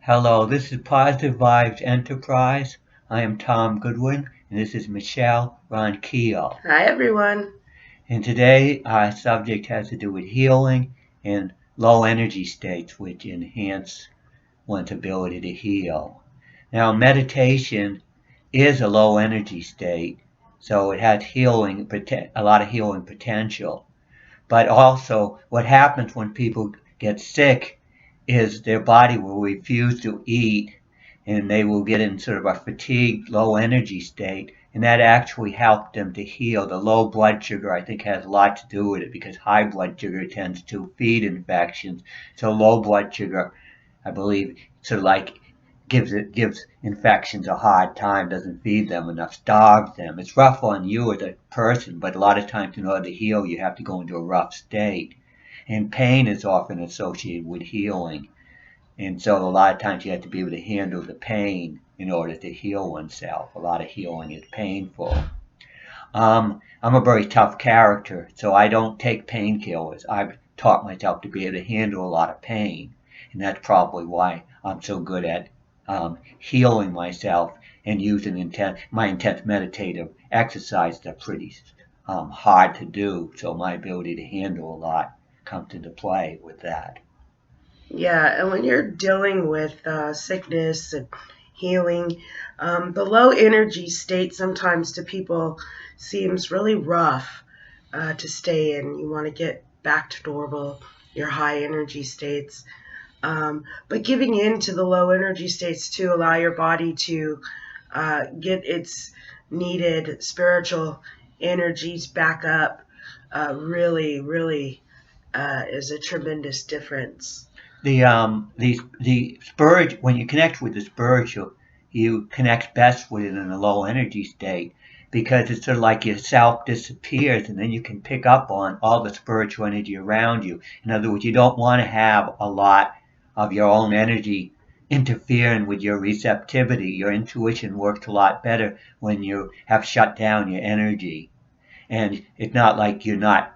Hello, this is Positive Vibes Enterprise. I am Tom Goodwin, and this is Michelle Ronquillo. Hi, everyone. And today our subject has to do with healing and low energy states, which enhance one's ability to heal. Now, meditation is a low energy state, so it has a lot of healing potential. But also, what happens when people get sick is their body will refuse to eat and they will get in sort of a fatigued, low energy state. And that actually helped them to heal. The low blood sugar, I think, has a lot to do with it because high blood sugar tends to feed infections. So low blood sugar, I believe, sort of like gives infections a hard time, doesn't feed them enough, starves them. It's rough on you as a person, but a lot of times in order to heal, you have to go into a rough state. And pain is often associated with healing. And so a lot of times you have to be able to handle the pain in order to heal oneself. A lot of healing is painful. I'm a very tough character, so I don't take painkillers. I've taught myself to be able to handle a lot of pain, and that's probably why I'm so good at healing myself and using my intense meditative exercise that's pretty hard to do. So my ability to handle a lot comes into play with that. Yeah, and when you're dealing with sickness and healing, the low energy state sometimes to people seems really rough to stay in. You want to get back to normal, your high energy states. But giving in to the low energy states to allow your body to get its needed spiritual energies back up really is a tremendous difference. The spiritual, when you connect with the spiritual, you connect best with it in a low energy state because it's sort of like yourself disappears and then you can pick up on all the spiritual energy around you. In other words, you don't want to have a lot of your own energy interfering with your receptivity. Your intuition works a lot better when you have shut down your energy. And it's not like you're not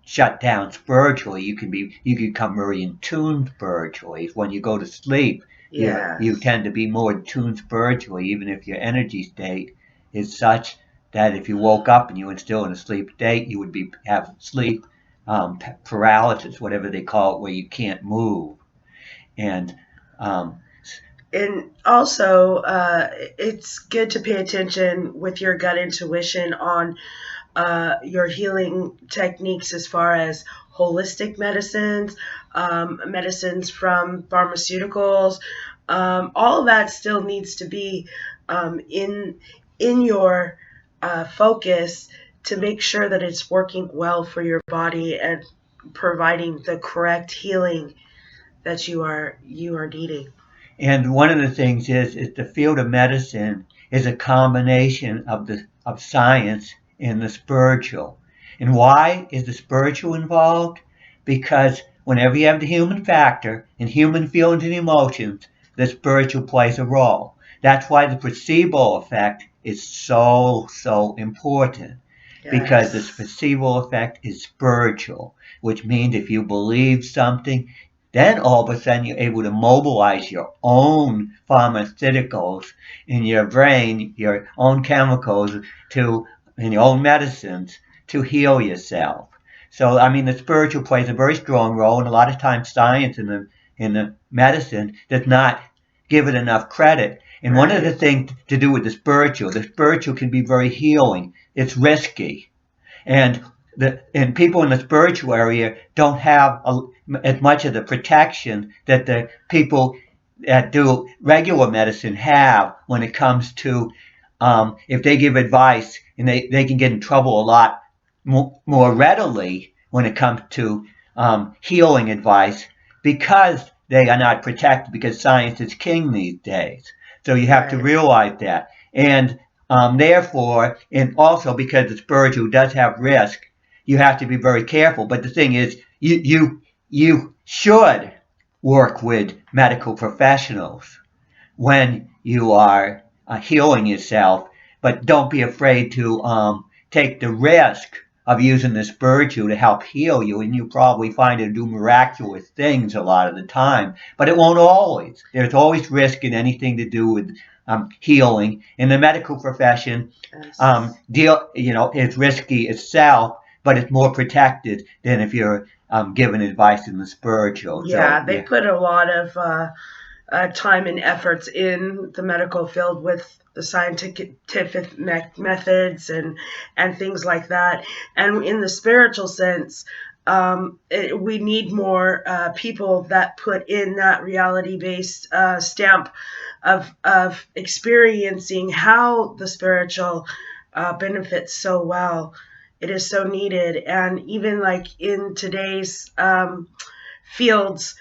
shut down spiritually. You can become very in tune spiritually. When you go to sleep, you Yes. tend to be more in tune spiritually, even if your energy state is such that if you woke up and you were still in a sleep state, you would be have sleep paralysis, whatever they call it, where you can't move. And um, And also, it's good to pay attention with your gut intuition on your healing techniques as far as holistic medicines, medicines from pharmaceuticals. All of that still needs to be in your focus to make sure that it's working well for your body and providing the correct healing that you are needing. And one of the things is the field of medicine is a combination of science and the spiritual. And why is the spiritual involved? Because whenever you have the human factor and human feelings and emotions, the spiritual plays a role. That's why the placebo effect is so important. Because the Yes. placebo effect is spiritual, which means if you believe something, then all of a sudden you're able to mobilize your own pharmaceuticals in your brain, your own chemicals to, and your own medicines to heal yourself. So, I mean, the spiritual plays a very strong role, and a lot of times science in the medicine does not give it enough credit. And one of the Right. things to do with the spiritual can be very healing. It's risky, and people in the spiritual area don't have as much of the protection that the people that do regular medicine have when it comes to if they give advice, and they can get in trouble a lot more readily when it comes to healing advice because they are not protected, because science is king these days. So you have to Right. realize that. And therefore, and also because the spiritual does have risk, you have to be very careful. But the thing is, you should work with medical professionals when you are healing yourself, but don't be afraid to take the risk of using the spiritual to help heal you, and you probably find it do miraculous things a lot of the time, but it won't always. There's always risk in anything to do with healing. In the medical profession, Yes. it's risky itself, but it's more protected than if you're given advice in the spiritual. Yeah, So they yeah. put a lot of time and efforts in the medical field with the scientific methods and things like that. And in the spiritual sense, we need more people that put in that reality-based stamp of experiencing how the spiritual benefits so well. It is so needed, and even like in today's fields,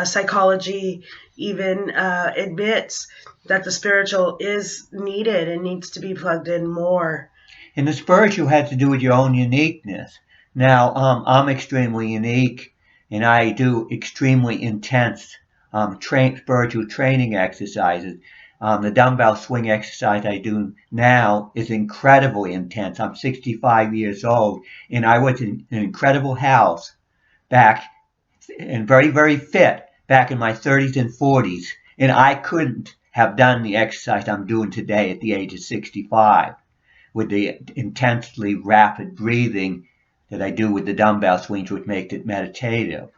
psychology even admits that the spiritual is needed and needs to be plugged in more. And the spiritual has to do with your own uniqueness. Now, I'm extremely unique, and I do extremely intense spiritual training exercises. The dumbbell swing exercise I do now is incredibly intense. I'm 65 years old, and I was in an incredible health back and very, very fit back in my 30s and 40s, and I couldn't have done the exercise I'm doing today at the age of 65 with the intensely rapid breathing that I do with the dumbbell swings, which makes it meditative.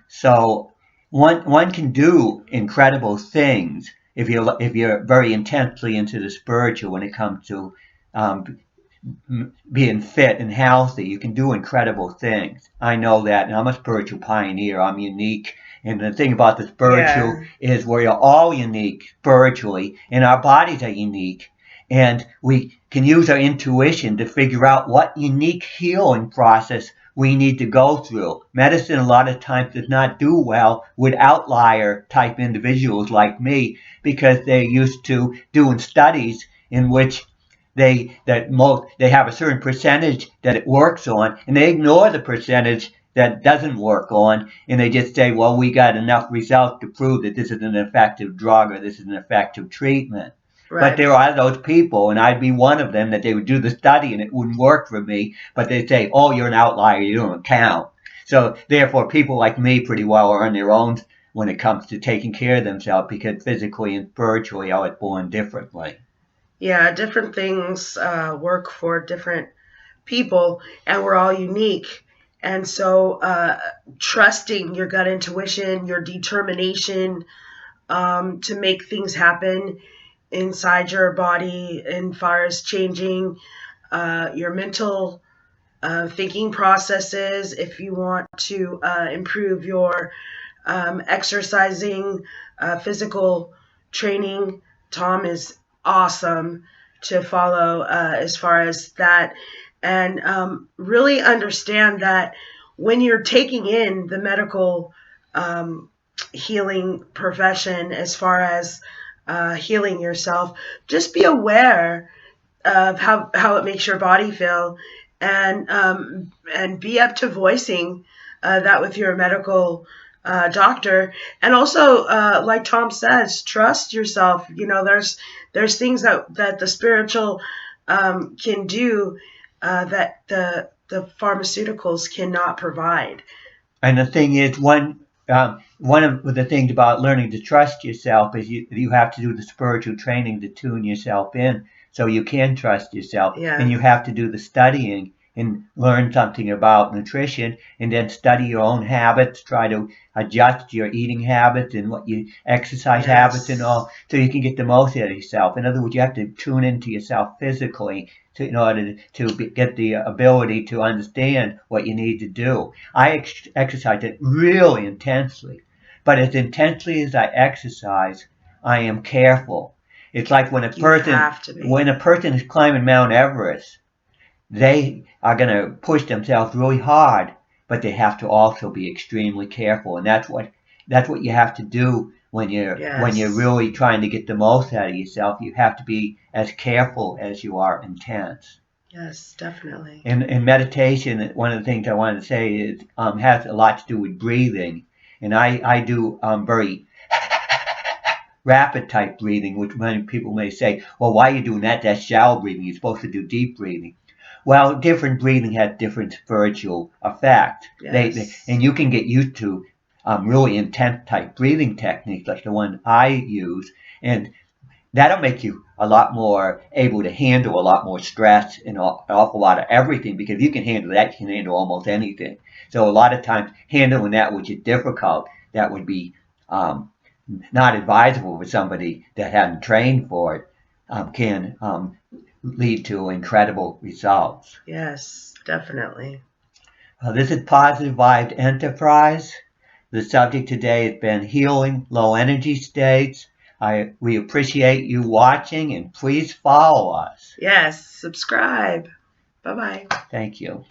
So one can do incredible things if you're very intensely into the spiritual when it comes to um, being fit and healthy. You can do incredible things. I know that, and I'm a spiritual pioneer. I'm unique. And the thing about the spiritual Yeah. is we're all unique spiritually, and our bodies are unique. And we can use our intuition to figure out what unique healing process we need to go through. Medicine, a lot of times, does not do well with outlier type individuals like me because they're used to doing studies in which they have a certain percentage that it works on, and they ignore the percentage that doesn't work on, and they just say, well, we got enough results to prove that this is an effective drug or this is an effective treatment. But Right. there are those people, and I'd be one of them, that they would do the study and it wouldn't work for me, but they'd say, oh, you're an outlier, you don't count. So therefore, people like me pretty well are on their own when it comes to taking care of themselves because physically and spiritually I was born differently. Yeah, different things work for different people, and we're all unique. And so, trusting your gut intuition, your determination to make things happen inside your body, as far as changing your mental thinking processes, if you want to improve your exercising, physical training. Tom is awesome to follow as far as that. And really understand that when you're taking in the medical healing profession, as far as healing yourself, just be aware of how it makes your body feel, and be up to voicing that with your medical doctor. And also, like Tom says, trust yourself. You know, there's things that the spiritual can do that the pharmaceuticals cannot provide. And the thing is, one of the things about learning to trust yourself is you have to do the spiritual training to tune yourself in so you can trust yourself. And Yeah. you have to do the studying and learn something about nutrition and then study your own habits, try to adjust your eating habits and what you exercise habits and Yes. all so you can get the most out of yourself. In other words, you have to tune into yourself physically in order to get the ability to understand what you need to do. I exercise it really intensely, but as intensely as I exercise, I am careful. It's like You have to when be. a person is climbing Mount Everest, they are going to push themselves really hard, but they have to also be extremely careful, and that's what you have to do when you're Yes. really trying to get the most out of yourself. You have to be as careful as you are intense. Yes, definitely. In meditation, one of the things I wanted to say is has a lot to do with breathing, and I do very rapid type breathing, which many people may say, well, why are you doing that? That's shallow breathing. You're supposed to do deep breathing. Well, different breathing has different spiritual effect. Yes. And you can get used to really intense type breathing techniques like the one I use, and that'll make you a lot more able to handle a lot more stress and an awful lot of everything, because you can handle that, you can handle almost anything. So a lot of times handling that which is difficult, that would be not advisable for somebody that hadn't trained for it, can lead to incredible results. Yes, definitely. This is Positive Vibes Enterprise. The subject today has been healing low energy states. We appreciate you watching, and please follow us. Yes, subscribe. Bye-bye. Thank you.